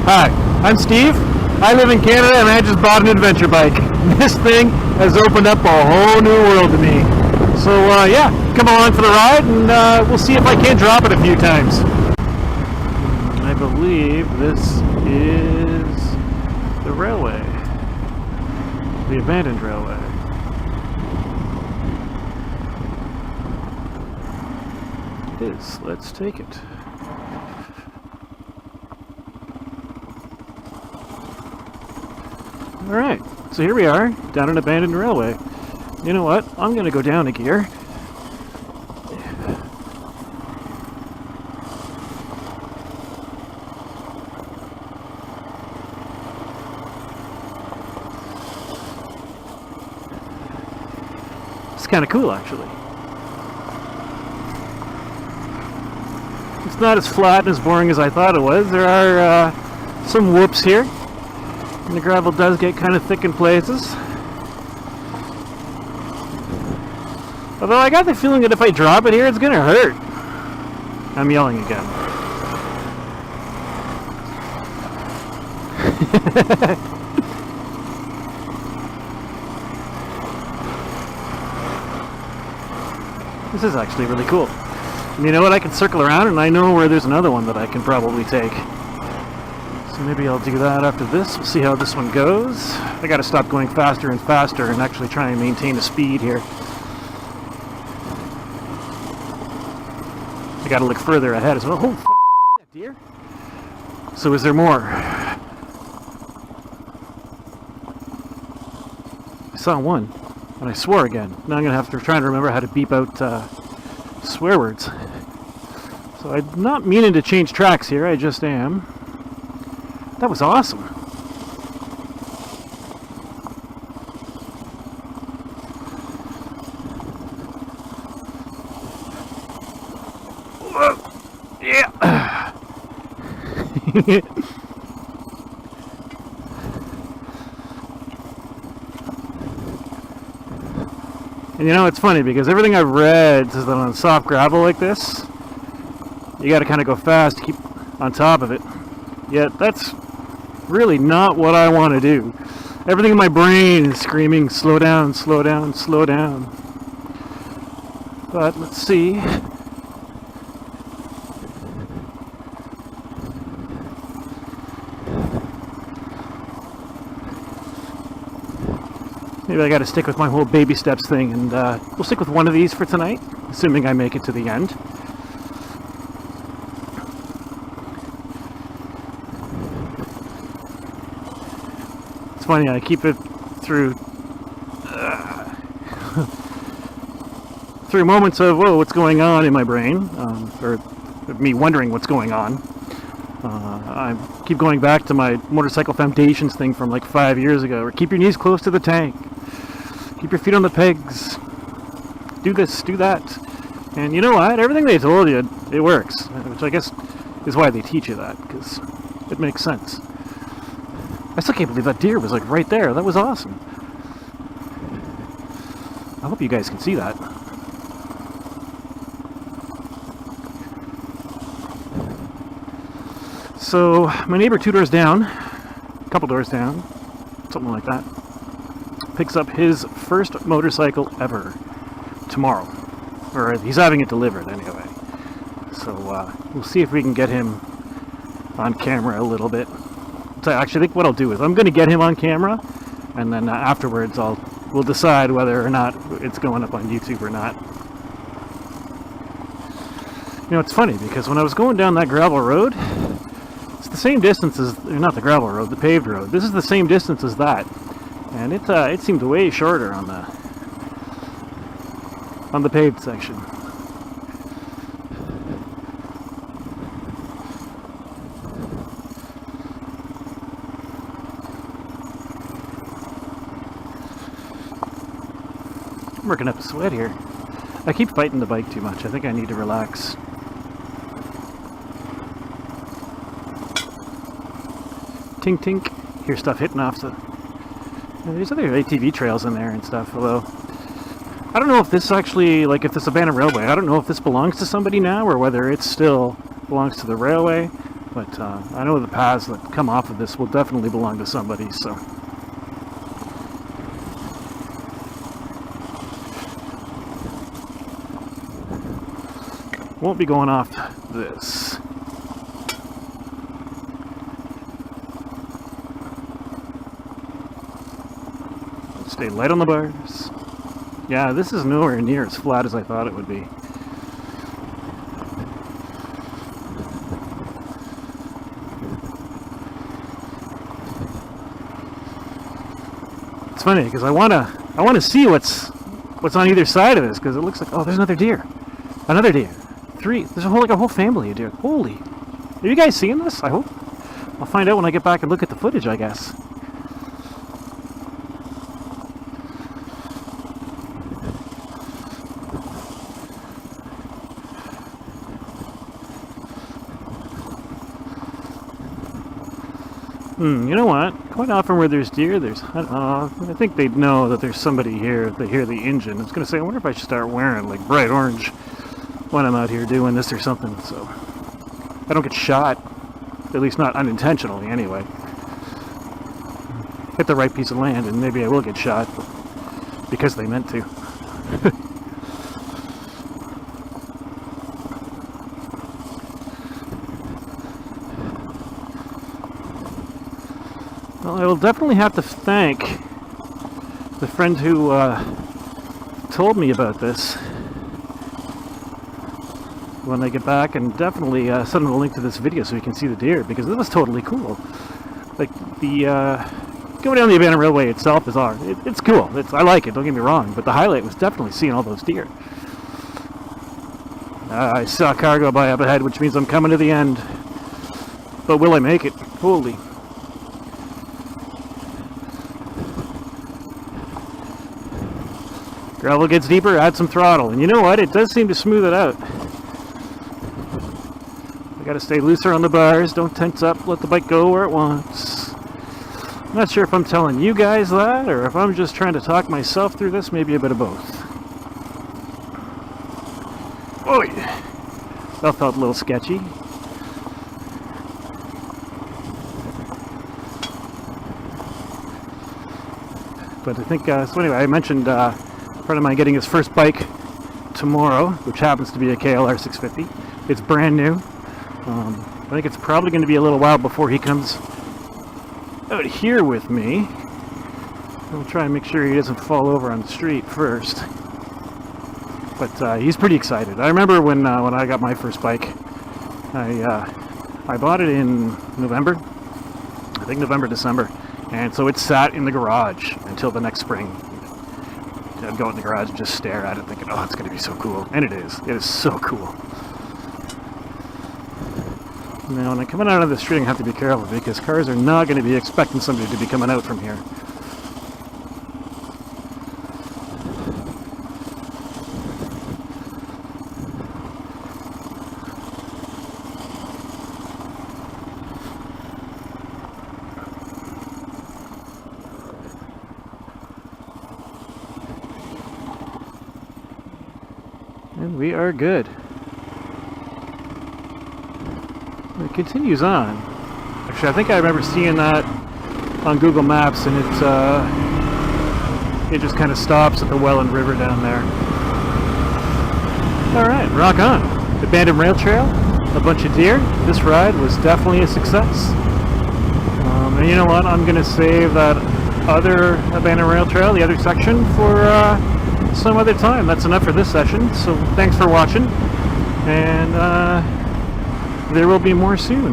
Hi, I'm Steve. I live in Canada and I just bought an adventure bike. This thing has opened up a whole new world to me. So yeah, come along for the ride and we'll see if I can't drop it a few times. I believe this is the railway. The abandoned railway. It is. Let's take it. Alright, so here we are, down an abandoned railway. You know what? I'm going to go down a gear. It's kind of cool, actually. It's not as flat and as boring as I thought it was. There are some whoops here. And the gravel does get kind of thick in places. Although I got the feeling that if I drop it here, it's gonna hurt. I'm yelling again. This is actually really cool. And you know what? I can circle around and I know where there's another one that I can probably take. So maybe I'll do that after this. We'll see how this one goes. I gotta stop going faster and faster and actually try and maintain the speed here. I gotta look further ahead as well. Oh, f*** deer. So is there more? I saw one, and I swore again. Now I'm gonna have to try and remember how to beep out swear words. So I'm not meaning to change tracks here, I just am. That was awesome. Whoa. Yeah. And you know, it's funny because everything I've read says that on soft gravel like this, you got to kind of go fast to keep on top of it. Yet that's really not what I want to do. Everything in my brain is screaming, slow down, slow down, slow down. But let's see. Maybe I got to stick with my whole baby steps thing, and we'll stick with one of these for tonight, assuming I make it to the end. It's funny, I keep it through through moments of, whoa, what's going on in my brain, or me wondering what's going on. I keep going back to my motorcycle foundations thing from like 5 years ago, where keep your knees close to the tank, keep your feet on the pegs, do this, do that. And you know what? Everything they told you, it works, which I guess is why they teach you that, because it makes sense. I still can't believe that deer was like right there. That was awesome. I hope you guys can see that. So my neighbor 2 doors down, a couple doors down, something like that, picks up his first motorcycle ever tomorrow. Or he's having it delivered anyway. So we'll see if we can get him on camera a little bit. So I actually think what I'll do is I'm going to get him on camera, and then afterwards we'll decide whether or not it's going up on YouTube or not. You know, it's funny because when I was going down that gravel road, it's the same distance as, not the gravel road, the paved road. This is the same distance as that, and it seemed way shorter on the paved section. I'm working up a sweat here. I keep fighting the bike too much. I think I need to relax. Tink tink. Hear stuff hitting off the... There's other ATV trails in there and stuff, although... I don't know if this actually, like if this abandoned railway, I don't know if this belongs to somebody now or whether it still belongs to the railway. But I know the paths that come off of this will definitely belong to somebody, so. Won't be going off this. Stay light on the bars. Yeah, this is nowhere near as flat as I thought it would be. It's funny because I wanna see what's on either side of this, because it looks like, oh, there's another deer, three. There's like a whole family of deer. Holy! Are you guys seeing this? I hope. I'll find out when I get back and look at the footage, I guess. You know what? Quite often where there's deer, I think they'd know that there's somebody here if they hear the engine. I was going to say, I wonder if I should start wearing like bright orange when I'm out here doing this or something, so I don't get shot, at least not unintentionally anyway. Hit the right piece of land and maybe I will get shot because they meant to. Well, I will definitely have to thank the friend who told me about this when I get back, and definitely send him a link to this video so you can see the deer, because this is totally cool. Like, the going down the abandoned railway itself is it's cool. I like it, don't get me wrong, but the highlight was definitely seeing all those deer. I saw a car go by up ahead, which means I'm coming to the end. But will I make it? Holy. Gravel gets deeper, add some throttle. And you know what? It does seem to smooth it out. I gotta stay looser on the bars, don't tense up, let the bike go where it wants. I'm not sure if I'm telling you guys that, or if I'm just trying to talk myself through this, maybe a bit of both. Oi! That felt a little sketchy. But I think, so anyway, I mentioned a friend of mine getting his first bike tomorrow, which happens to be a KLR 650. It's brand new. I think it's probably going to be a little while before he comes out here with me. I'll try and make sure he doesn't fall over on the street first. But he's pretty excited. I remember when I got my first bike, I bought it in November, I think November, December, and so it sat in the garage until the next spring. I'd go in the garage and just stare at it thinking, oh, it's going to be so cool. And it is so cool. Now, when I'm coming out of the street, I have to be careful because cars are not going to be expecting somebody to be coming out from here. And we are good. It continues on. Actually, I think I remember seeing that on Google Maps, and it just kind of stops at the Welland River down there. Alright, rock on. Abandoned rail trail, a bunch of deer. This ride was definitely a success. And you know what? I'm going to save that other abandoned rail trail, the other section, for some other time. That's enough for this session, so thanks for watching, and there will be more soon.